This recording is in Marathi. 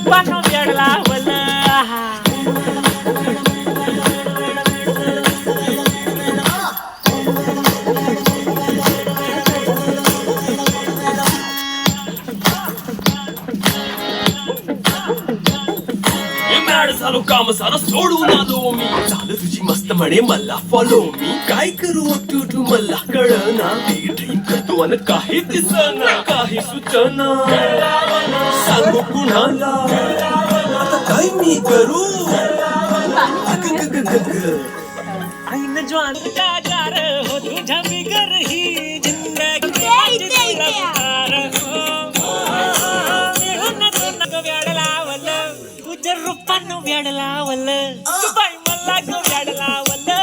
रूपानं वेड लावलं मॅड झालो काम सारं सोडून आलो मी झालं तुझी मस्त म्हणे मला फॉलो मी काय करू टू मला कळना मी ड्रीम करतो आणि काही दिसना काही सूचना सांगू कुणाला आता काय मी करू आईन ज्वान कागार हो तुझ्या बिगर ही जिंदगी वेड लावलं तुझ्या रूपानं वेड लावलं बाई मला वेड लावलं